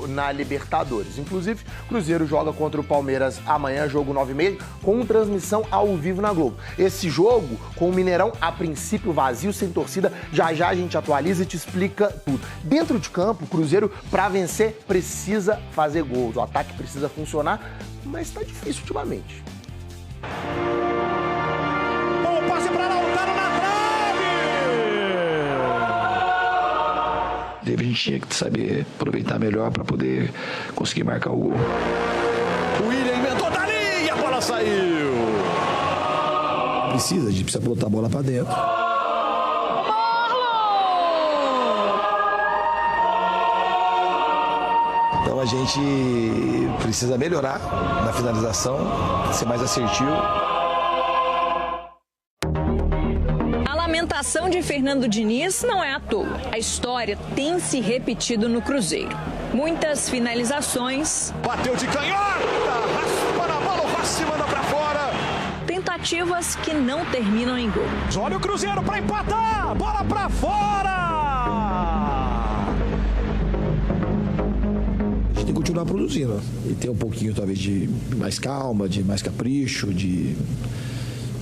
na Libertadores. Inclusive, Cruzeiro joga contra o Palmeiras amanhã, jogo 9h30, com transmissão ao vivo na Globo. Esse jogo, com o Mineirão a princípio vazio, sem torcida, já a gente atualiza e te explica tudo. Dentro de campo, o Cruzeiro, para vencer, precisa fazer gols. O ataque precisa funcionar, mas tá difícil ultimamente. O passe para Lautaro na trave! A gente tinha que saber aproveitar melhor para poder conseguir marcar o gol. O William inventou dali e a bola saiu. A gente precisa botar a bola para dentro. Então a gente precisa melhorar na finalização, ser mais assertivo. A ação de Fernando Diniz não é à toa. A história tem se repetido no Cruzeiro. Muitas finalizações. Bateu de canhota, raspa na bola, o Rossi manda pra fora. Tentativas que não terminam em gol. Olha o Cruzeiro pra empatar, bola pra fora. A gente tem que continuar produzindo e ter um pouquinho talvez de mais calma, de mais capricho, de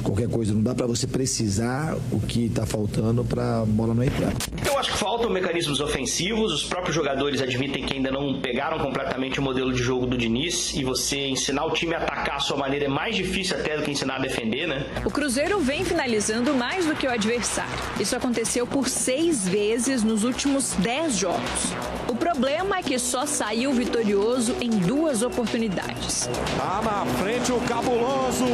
qualquer coisa. Não dá para você precisar o que está faltando para a bola não entrar. Eu acho que faltam mecanismos ofensivos. Os próprios jogadores admitem que ainda não pegaram completamente o modelo de jogo do Diniz. E você ensinar o time a atacar a sua maneira é mais difícil até do que ensinar a defender, né? O Cruzeiro vem finalizando mais do que o adversário. Isso aconteceu por 6 vezes nos últimos 10 jogos. O problema é que só saiu vitorioso em 2 oportunidades. Tá na frente o Cabuloso.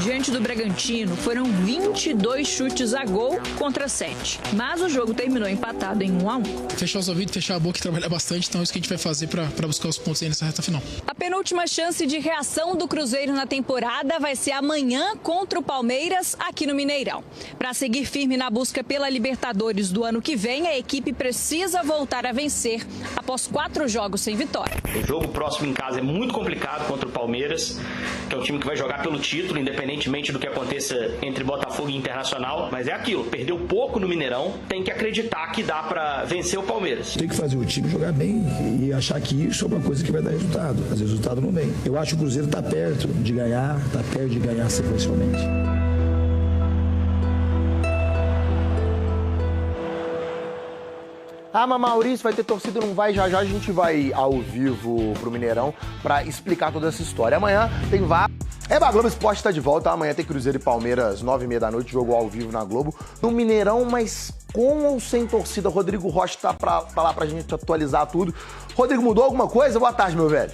Diante do Bragantino, foram 22 chutes a gol contra 7. Mas o jogo terminou empatado em 1-1. Fechar os ouvidos, fechar a boca e trabalhar bastante. Então é isso que a gente vai fazer para buscar os pontos aí nessa reta final. A penúltima chance de reação do Cruzeiro na temporada vai ser amanhã contra o Palmeiras, aqui no Mineirão. Para seguir firme na busca pela Libertadores do ano que vem, a equipe precisa voltar a vencer após 4 jogos sem vitória. O jogo próximo em casa é muito complicado contra o Palmeiras, que é um time que vai jogar pelo título, independentemente do que aconteça entre Botafogo e Internacional. Mas é aquilo, perdeu pouco no Mineirão, tem que acreditar que dá para vencer o Palmeiras. Tem que fazer o time jogar bem e achar que isso é uma coisa que vai dar resultado. Às vezes o resultado não vem. Eu acho que o Cruzeiro está perto de ganhar, sequencialmente. Ah, mas Maurício, vai ter torcida, não vai? Já a gente vai ao vivo pro Mineirão pra explicar toda essa história. Amanhã tem VAR. A Globo Esporte tá de volta. Amanhã tem Cruzeiro e Palmeiras, 9h30 da noite, jogo ao vivo na Globo. No Mineirão, mas com ou sem torcida? Rodrigo Rocha tá lá pra gente atualizar tudo. Rodrigo, mudou alguma coisa? Boa tarde, meu velho.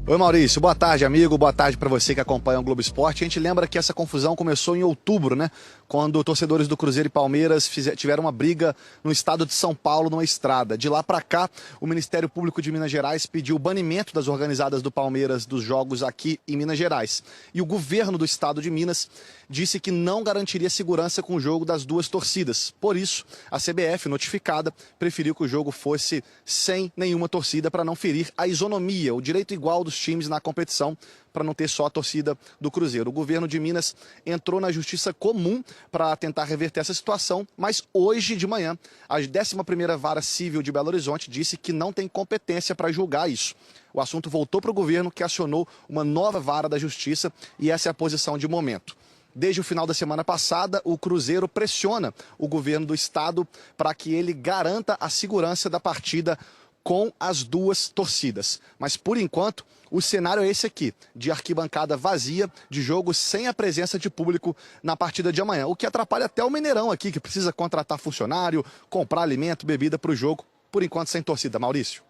Oi, Maurício. Boa tarde, amigo. Boa tarde para você que acompanha o Globo Esporte. A gente lembra que essa confusão começou em outubro, né? Quando torcedores do Cruzeiro e Palmeiras tiveram uma briga no estado de São Paulo, numa estrada. De lá para cá, o Ministério Público de Minas Gerais pediu o banimento das organizadas do Palmeiras dos jogos aqui em Minas Gerais. E o governo do estado de Minas disse que não garantiria segurança com o jogo das duas torcidas. Por isso, a CBF, notificada, preferiu que o jogo fosse sem nenhuma torcida para não ferir a isonomia, o direito igual dos times na competição, para não ter só a torcida do Cruzeiro. O governo de Minas entrou na Justiça Comum para tentar reverter essa situação, mas hoje de manhã, a 11ª Vara Civil de Belo Horizonte disse que não tem competência para julgar isso. O assunto voltou para o governo, que acionou uma nova vara da Justiça, e essa é a posição de momento. Desde o final da semana passada, o Cruzeiro pressiona o governo do estado para que ele garanta a segurança da partida com as duas torcidas. Mas, por enquanto, o cenário é esse aqui, de arquibancada vazia, de jogo sem a presença de público na partida de amanhã. O que atrapalha até o Mineirão aqui, que precisa contratar funcionário, comprar alimento, bebida para o jogo. Por enquanto, sem torcida. Maurício.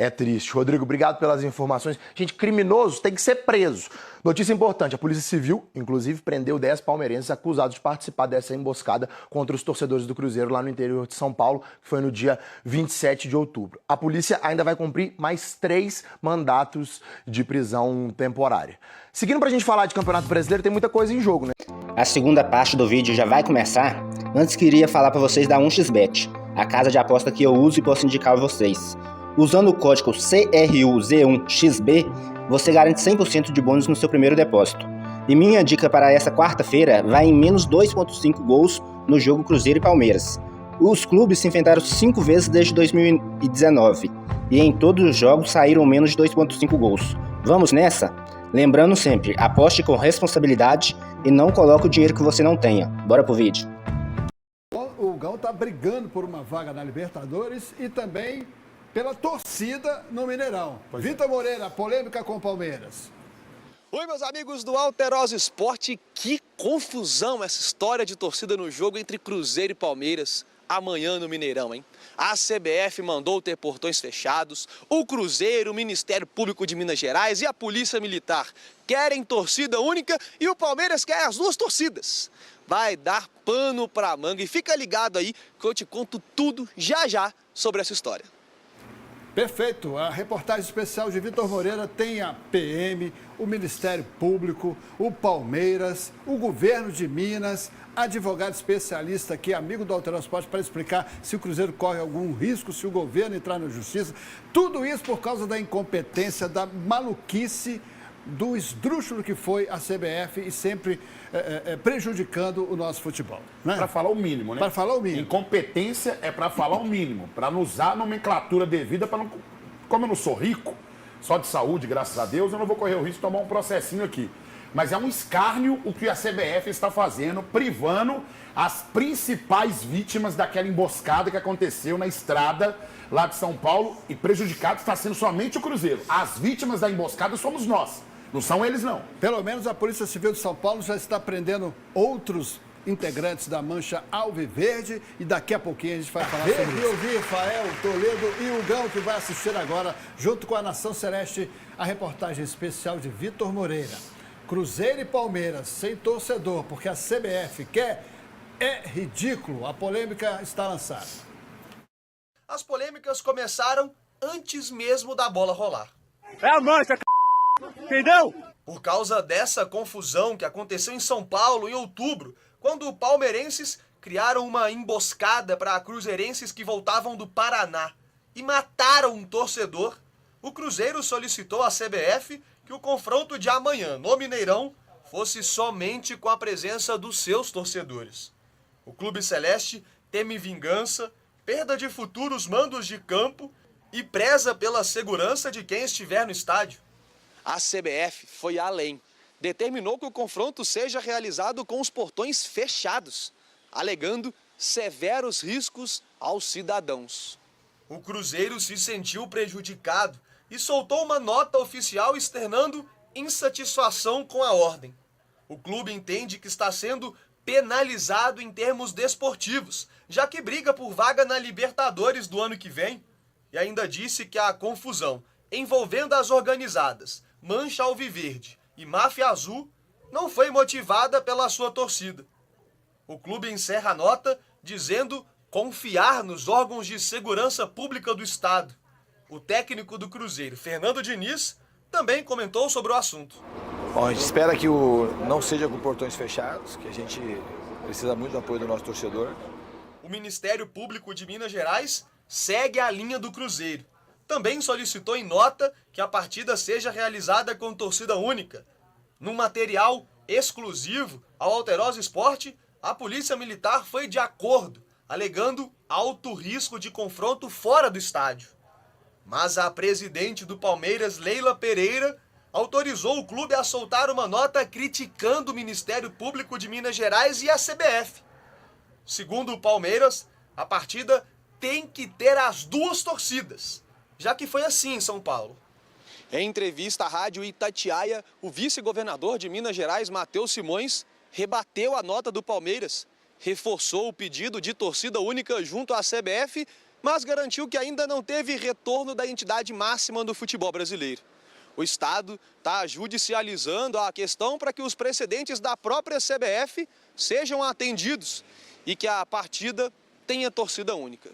É triste. Rodrigo, obrigado pelas informações. Gente, criminoso tem que ser preso. Notícia importante, a Polícia Civil, inclusive, prendeu 10 palmeirenses acusados de participar dessa emboscada contra os torcedores do Cruzeiro lá no interior de São Paulo, que foi no dia 27 de outubro. A polícia ainda vai cumprir mais 3 mandatos de prisão temporária. Seguindo pra gente falar de Campeonato Brasileiro, tem muita coisa em jogo, né? A segunda parte do vídeo já vai começar. Antes queria falar pra vocês da 1xBet, a casa de aposta que eu uso e posso indicar a vocês. Usando o código CRUZ1XB, você garante 100% de bônus no seu primeiro depósito. E minha dica para essa quarta-feira vai em menos 2,5 gols no jogo Cruzeiro e Palmeiras. Os clubes se enfrentaram 5 vezes desde 2019 e em todos os jogos saíram menos de 2,5 gols. Vamos nessa? Lembrando sempre, aposte com responsabilidade e não coloque o dinheiro que você não tenha. Bora pro vídeo. O Gão está brigando por uma vaga na Libertadores e também pela torcida no Mineirão. Vitor Moreira, polêmica com o Palmeiras. Oi, meus amigos do Alterosa Esporte, que confusão essa história de torcida no jogo entre Cruzeiro e Palmeiras amanhã no Mineirão, hein? A CBF mandou ter portões fechados, o Cruzeiro, o Ministério Público de Minas Gerais e a Polícia Militar querem torcida única e o Palmeiras quer as duas torcidas. Vai dar pano pra manga e fica ligado aí que eu te conto tudo já sobre essa história. Perfeito. A reportagem especial de Vitor Moreira tem a PM, o Ministério Público, o Palmeiras, o Governo de Minas, advogado especialista aqui, amigo do Alterosa Esporte, para explicar se o Cruzeiro corre algum risco, se o governo entrar na justiça. Tudo isso por causa da incompetência, da maluquice, do esdrúxulo que foi a CBF e sempre prejudicando o nosso futebol. Né? Para falar o mínimo, né? Para falar o mínimo. Incompetência é para falar o mínimo, para não usar a nomenclatura devida, para não... Como eu não sou rico, só de saúde, graças a Deus, eu não vou correr o risco de tomar um processinho aqui. Mas é um escárnio o que a CBF está fazendo, privando as principais vítimas daquela emboscada que aconteceu na estrada lá de São Paulo, e prejudicado está sendo somente o Cruzeiro. As vítimas da emboscada somos nós. Não são eles, não. Pelo menos a Polícia Civil de São Paulo já está prendendo outros integrantes da Mancha Alviverde e daqui a pouquinho a gente vai falar sobre isso. Eu vi Rafael, Toledo e o Gão que vai assistir agora, junto com a Nação Celeste, a reportagem especial de Vitor Moreira. Cruzeiro e Palmeiras sem torcedor, porque a CBF quer, é ridículo. A polêmica está lançada. As polêmicas começaram antes mesmo da bola rolar. É a Mancha, entendeu? Por causa dessa confusão que aconteceu em São Paulo em outubro, quando palmeirenses criaram uma emboscada para cruzeirenses que voltavam do Paraná e mataram um torcedor, o Cruzeiro solicitou à CBF que o confronto de amanhã no Mineirão fosse somente com a presença dos seus torcedores. O Clube Celeste teme vingança, perda de futuros mandos de campo e preza pela segurança de quem estiver no estádio. A CBF foi além. Determinou que o confronto seja realizado com os portões fechados, alegando severos riscos aos cidadãos. O Cruzeiro se sentiu prejudicado e soltou uma nota oficial externando insatisfação com a ordem. O clube entende que está sendo penalizado em termos desportivos, já que briga por vaga na Libertadores do ano que vem, e ainda disse que a confusão envolvendo as organizadas Mancha Alviverde e Máfia Azul não foi motivada pela sua torcida. O clube encerra a nota dizendo confiar nos órgãos de segurança pública do estado. O técnico do Cruzeiro, Fernando Diniz, também comentou sobre o assunto. Bom, a gente espera que não seja com portões fechados, que a gente precisa muito do apoio do nosso torcedor. O Ministério Público de Minas Gerais segue a linha do Cruzeiro. Também solicitou em nota que a partida seja realizada com torcida única. Num material exclusivo ao Alterosa Esporte, a Polícia Militar foi de acordo, alegando alto risco de confronto fora do estádio. Mas a presidente do Palmeiras, Leila Pereira, autorizou o clube a soltar uma nota criticando o Ministério Público de Minas Gerais e a CBF. Segundo o Palmeiras, a partida tem que ter as duas torcidas, já que foi assim em São Paulo. Em entrevista à Rádio Itatiaia, o vice-governador de Minas Gerais, Matheus Simões, rebateu a nota do Palmeiras, reforçou o pedido de torcida única junto à CBF, mas garantiu que ainda não teve retorno da entidade máxima do futebol brasileiro. O Estado está judicializando a questão para que os precedentes da própria CBF sejam atendidos e que a partida tenha torcida única.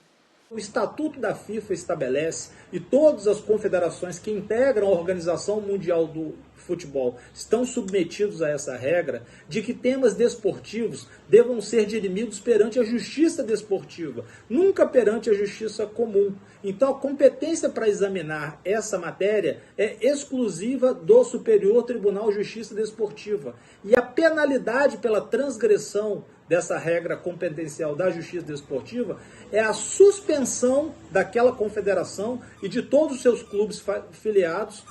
O Estatuto da FIFA estabelece, e todas as confederações que integram a Organização Mundial do Futebol estão submetidos a essa regra, de que temas desportivos devam ser dirimidos perante a justiça desportiva, nunca perante a justiça comum. Então a competência para examinar essa matéria é exclusiva do Superior Tribunal de Justiça Desportiva. E a penalidade pela transgressão dessa regra competencial da Justiça Desportiva é a suspensão daquela confederação e de todos os seus clubes filiados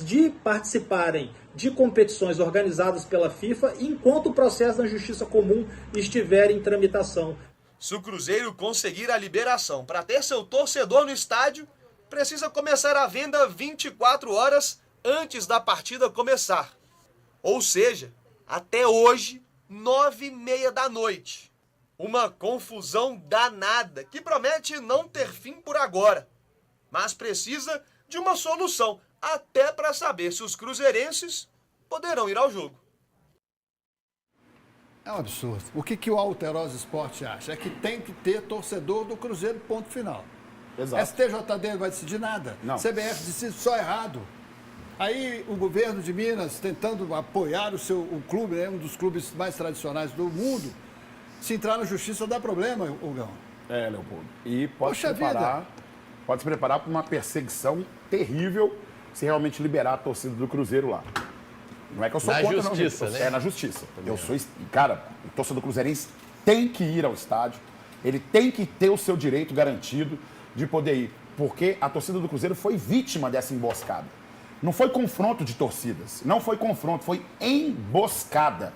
de participarem de competições organizadas pela FIFA enquanto o processo na Justiça Comum estiver em tramitação. Se o Cruzeiro conseguir a liberação para ter seu torcedor no estádio, precisa começar a venda 24 horas antes da partida começar. Ou seja, até hoje, 9h30 da noite. Uma confusão danada que promete não ter fim por agora. Mas precisa de uma solução, até para saber se os cruzeirenses poderão ir ao jogo. É um absurdo. O que o Alterosa Esporte acha? É que tem que ter torcedor do Cruzeiro, ponto final. Exato. STJD não vai decidir nada. Não. CBF decide só errado. Aí o governo de Minas, tentando apoiar o clube, né, um dos clubes mais tradicionais do mundo, se entrar na justiça dá problema, Hugão. Leopoldo. E pode Poxa se preparar para uma perseguição terrível se realmente liberar a torcida do Cruzeiro lá. Não é que eu sou contra, não, gente. Né? É na justiça. Cara, o torcedor cruzeirense tem que ir ao estádio, ele tem que ter o seu direito garantido de poder ir, porque a torcida do Cruzeiro foi vítima dessa emboscada. Não foi confronto de torcidas, não foi confronto, foi emboscada.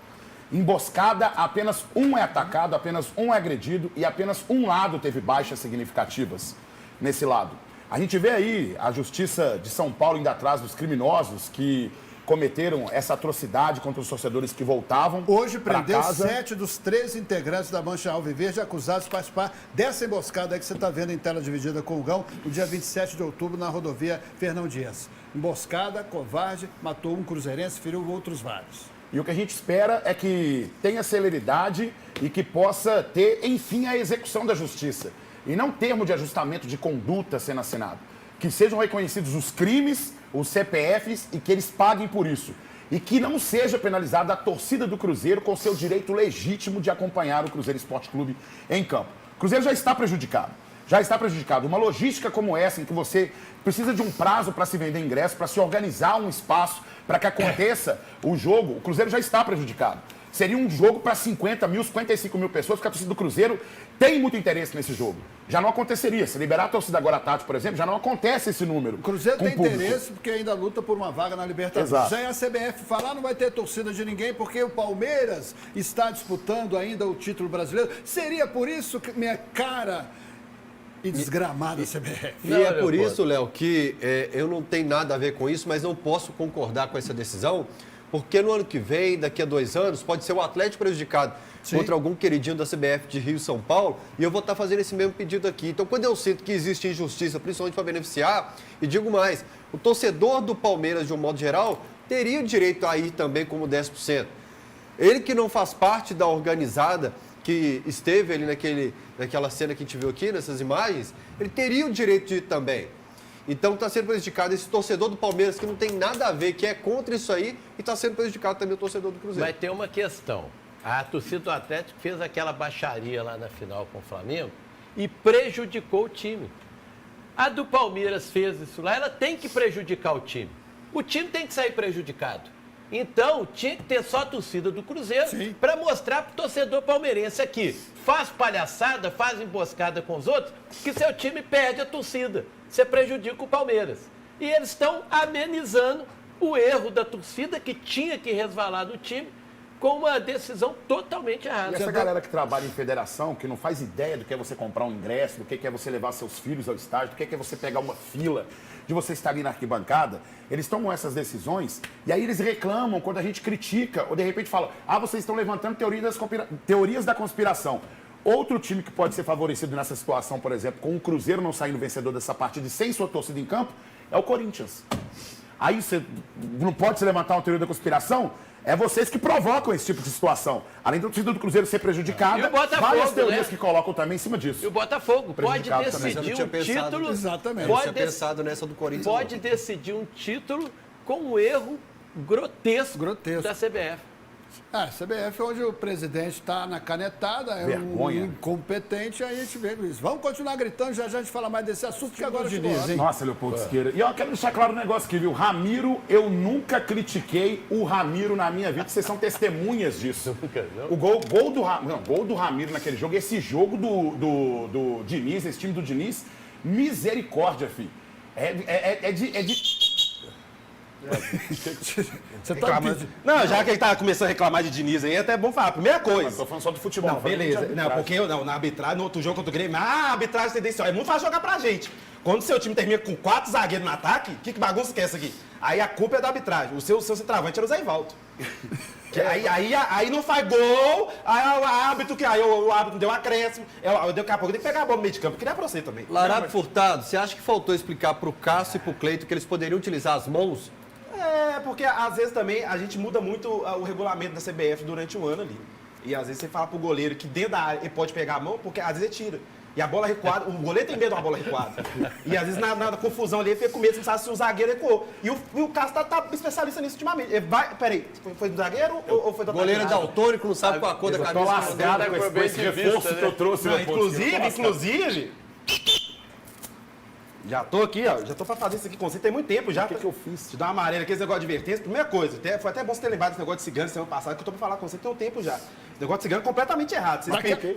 Emboscada, apenas um é atacado, apenas um é agredido e apenas um lado teve baixas significativas nesse lado. A gente vê aí a Justiça de São Paulo indo atrás dos criminosos que cometeram essa atrocidade contra os torcedores que voltavam. Hoje prendeu casa. 7 dos 13 integrantes da Mancha Alviverde acusados de participar dessa emboscada aí que você está vendo em tela dividida com o Hugão, no dia 27 de outubro, na rodovia Fernão Dias. Emboscada, covarde, matou um cruzeirense, feriu outros vários. E o que a gente espera é que tenha celeridade e que possa ter, enfim, a execução da justiça. E não termo de ajustamento de conduta sendo assinado. Que sejam reconhecidos os crimes, os CPFs e que eles paguem por isso. E que não seja penalizada a torcida do Cruzeiro com seu direito legítimo de acompanhar o Cruzeiro Esporte Clube em campo. O Cruzeiro já está prejudicado. Já está prejudicado. Uma logística como essa, em que você precisa de um prazo para se vender ingresso, para se organizar um espaço, para que aconteça o jogo, o Cruzeiro já está prejudicado. Seria um jogo para 50 mil, 55 mil pessoas, porque a torcida do Cruzeiro tem muito interesse nesse jogo. Já não aconteceria. Se liberar a torcida agora à tarde, por exemplo, já não acontece esse número. O Cruzeiro tem interesse porque ainda luta por uma vaga na Libertadores. Exato. Já a CBF falar, não vai ter torcida de ninguém porque o Palmeiras está disputando ainda o título brasileiro. Seria por isso que minha cara e desgramada CBF. E é por isso, Léo, que eu não tenho nada a ver com isso, mas não posso concordar com essa decisão, porque no ano que vem, daqui a 2 anos, pode ser o Atlético prejudicado contra algum queridinho da CBF de Rio e São Paulo, e eu vou estar fazendo esse mesmo pedido aqui. Então, quando eu sinto que existe injustiça, principalmente para beneficiar, e digo mais, o torcedor do Palmeiras, de um modo geral, teria o direito a ir também como 10%. Ele que não faz parte da organizada, que esteve ali naquela cena que a gente viu aqui, nessas imagens, ele teria o direito de ir também. Então está sendo prejudicado esse torcedor do Palmeiras, que não tem nada a ver, que é contra isso aí, e está sendo prejudicado também o torcedor do Cruzeiro. Vai ter uma questão. A torcida do Atlético fez aquela baixaria lá na final com o Flamengo e prejudicou o time. A do Palmeiras fez isso lá, ela tem que prejudicar o time. O time tem que sair prejudicado. Então, tinha que ter só a torcida do Cruzeiro para mostrar para o torcedor palmeirense aqui. Faz palhaçada, faz emboscada com os outros, que seu time perde a torcida. Você prejudica o Palmeiras. E eles estão amenizando o erro da torcida que tinha que resvalar do time com uma decisão totalmente errada. E essa galera que trabalha em federação, que não faz ideia do que é você comprar um ingresso, do que é você levar seus filhos ao estádio, do que é você pegar uma fila, de você estar ali na arquibancada, eles tomam essas decisões e aí eles reclamam quando a gente critica ou de repente fala, vocês estão levantando teorias da conspiração. Outro time que pode ser favorecido nessa situação, por exemplo, com o Cruzeiro não saindo vencedor dessa partida e sem sua torcida em campo, é o Corinthians. Aí você não pode se levantar uma teoria da conspiração? É vocês que provocam esse tipo de situação. Além da torcida do Cruzeiro ser prejudicada, várias teorias que colocam também em cima disso. E o Botafogo pode decidir um título... Exatamente. Pode ter pensado nessa do Corinthians. Pode decidir um título com um erro grotesco da CBF. A CBF, onde o presidente está na canetada, é Vergonha. um incompetente, aí a gente vê isso. Vamos continuar gritando, já a gente fala mais desse assunto, que agora chegou. Nossa, Leopoldo Siqueira. E eu quero deixar claro um negócio aqui, viu? Ramiro, eu nunca critiquei o Ramiro na minha vida, vocês são testemunhas disso. O gol do Ramiro naquele jogo, esse jogo do Diniz, esse time do Diniz, misericórdia, filho. Você tá não, já que ele tá começando a reclamar de Diniz aí, é até bom falar. Primeira coisa. Não, tô falando só do futebol. Não, beleza. Não, porque na arbitragem, no outro jogo contra o Grêmio, arbitragem tendencial. É muito fácil jogar pra gente. Quando o seu time termina com 4 zagueiros no ataque, que bagunça que é essa aqui? Aí a culpa é da arbitragem. O seu centroavante era o Zé Ivaldo. Aí não faz gol, aí o árbitro deu um acréscimo. Daqui a pouco tem que pegar a bola no meio de campo, que nem é pra você também. Larato Furtado, você acha que faltou explicar pro Cássio e pro Cleito que eles poderiam utilizar as mãos? É, porque às vezes também a gente muda muito o regulamento da CBF durante o ano ali. E às vezes você fala pro goleiro que dentro da área ele pode pegar a mão, porque às vezes ele tira. E a bola recuada, o goleiro tem medo de uma bola recuada. E às vezes na confusão ali ele fica com medo, não sabe se o zagueiro recuou. E o Cássio tá especialista nisso ultimamente. Ele vai, peraí, foi do zagueiro ou foi do goleiro é daltônico, não sabe qual a cor da camisa. Eu tô lascado com esse reforço que eu trouxe. Inclusive... Já tô aqui, ó. Já tô pra fazer isso aqui com você. Tem muito tempo já. O que eu fiz? Te dar uma amarela aqui, esse negócio de advertência. Primeira coisa, foi até bom você ter lembrado desse negócio de cigano semana passada, que eu tô pra falar com você tem um tempo já. Esse negócio de cigano é completamente errado.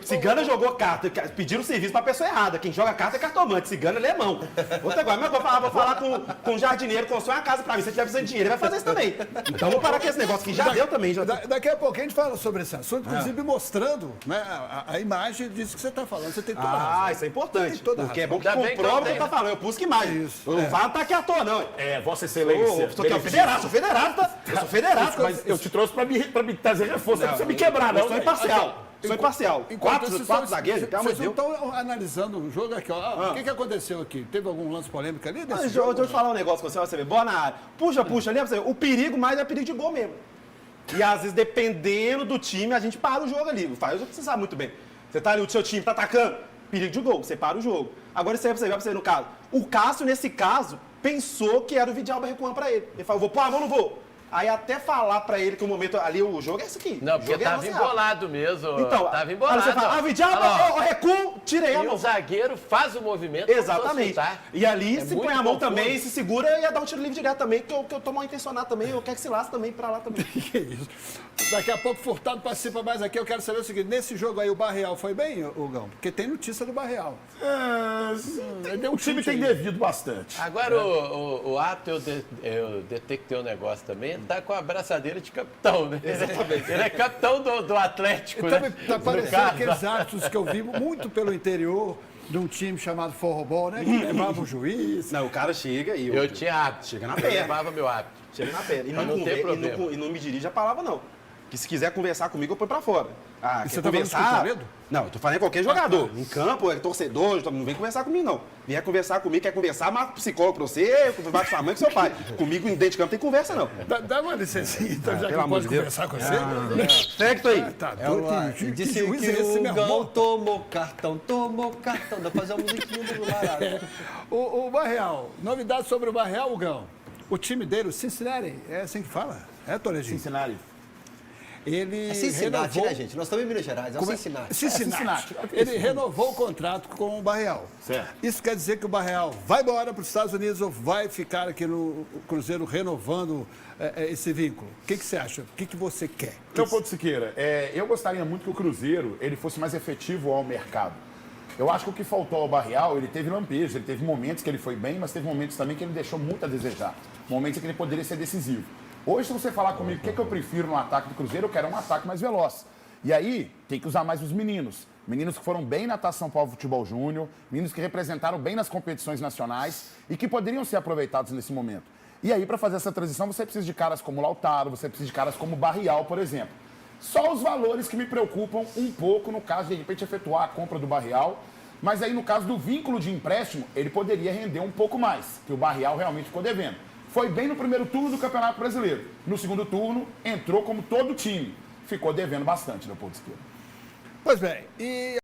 Cigano jogou carta, pediram serviço pra pessoa errada. Quem joga carta é cartomante, cigano é alemão. Outra coisa, mas vou falar com um jardineiro, constrói uma casa pra mim. Se ele tiver precisando de dinheiro, ele vai fazer isso também. Então vamos parar com esse negócio que já deu também. Daqui a pouco a gente fala sobre esse assunto, inclusive mostrando, né, a imagem disso que você tá falando. Você tem toda a razão. Isso é importante. Porque é bom que comprova o que eu tô falando. Eu pus que imagem. Não fala tá aqui à toa, não. É, Vossa Excelência. Eu sou federado, tá? Eu sou federado. Mas eu te trouxe pra me trazer reforço, não precisa me quebrar, não. Eu sou imparcial. Sou imparcial. Quatro zagueiros, pelo amor de Deus. Vocês estão analisando o jogo aqui, ó. O que aconteceu aqui? Teve algum lance polêmico ali? Deixa eu falar um negócio com você, bola na área. Puxa ali, pra você ver. O perigo mais é perigo de gol mesmo. E às vezes, dependendo do time, a gente para o jogo ali. Faz o jogo que você sabe muito bem. Você tá ali, o seu time tá atacando, perigo de gol, você para o jogo. Agora isso aí pra você ver no caso. O Cássio, nesse caso, pensou que era o Vidalba recuando pra ele. Ele falou, vou pôr a mão, não vou. Aí até falar pra ele que o momento ali, o jogo é esse aqui. Não, porque tava embolado mesmo. Então, tava embolado. Aí você fala, Vidalba, recuo, tirei a mão. E o zagueiro faz o movimento. Exatamente. E ali, se põe a mão também, se segura, ia dar um tiro livre direto também, que eu tô mal intencionado também, eu quero que se lasque também pra lá também. Que isso? Daqui a pouco Furtado participa mais aqui. Eu quero saber o seguinte, nesse jogo aí o Barreal foi bem, Hugão? Porque tem notícia do Barreal. O time tem devido bastante. Agora o Ato, eu detectei um negócio também, tá com a abraçadeira de capitão, né? Exatamente. Ele é capitão do Atlético, então, né? Tá parecendo aqueles atos que eu vi muito pelo interior de um time chamado Forrobol, né? Que levava o juiz. Não, o cara chega e... Eu tinha hábito. Chega na perna. Eu levava meu hábito. Chega na perna. E não me dirige a palavra, não. Que se quiser conversar comigo, eu põe pra fora. E você tá conversar? Não, eu tô falando qualquer jogador. Em campo, é torcedor, não vem conversar comigo, não. Vier conversar comigo, quer conversar, marca um psicólogo pra você, bate sua mãe com seu pai. Comigo, dentro de campo, tem conversa, não. Dá uma licencinha, então, já que eu posso conversar com você. Certo aí. Disse que o Gão tomou cartão. Dá pra fazer uma musiquinha do Larato. O Barreal, novidade sobre o Barreal, o Gão. O time dele, o Cincinnati, é assim que fala? É, Toledinho? Cincinnati. Ele é Cincinnati, renovou... né, gente? Nós estamos em Minas Gerais, é o Cincinnati. Cincinnati. Ele renovou o contrato com o Barreal. Certo. Isso quer dizer que o Barreal vai embora para os Estados Unidos ou vai ficar aqui no Cruzeiro renovando esse vínculo? O que você acha? O que você quer? Leopoldo Siqueira, eu gostaria muito que o Cruzeiro ele fosse mais efetivo ao mercado. Eu acho que o que faltou ao Barreal, ele teve lampejos, ele teve momentos que ele foi bem, mas teve momentos também que ele deixou muito a desejar. Momentos em que ele poderia ser decisivo. Hoje, se você falar comigo o que eu prefiro no ataque do Cruzeiro, eu quero um ataque mais veloz. E aí, tem que usar mais os meninos. Meninos que foram bem na Taça São Paulo Futebol Júnior, meninos que representaram bem nas competições nacionais e que poderiam ser aproveitados nesse momento. E aí, para fazer essa transição, você precisa de caras como Lautaro, você precisa de caras como Barreal, por exemplo. Só os valores que me preocupam um pouco no caso de repente, efetuar a compra do Barreal. Mas aí, no caso do vínculo de empréstimo, ele poderia render um pouco mais, que o Barreal realmente ficou devendo. Foi bem no primeiro turno do Campeonato Brasileiro. No segundo turno, entrou como todo time. Ficou devendo bastante, Leopoldo Siqueira. Pois bem, e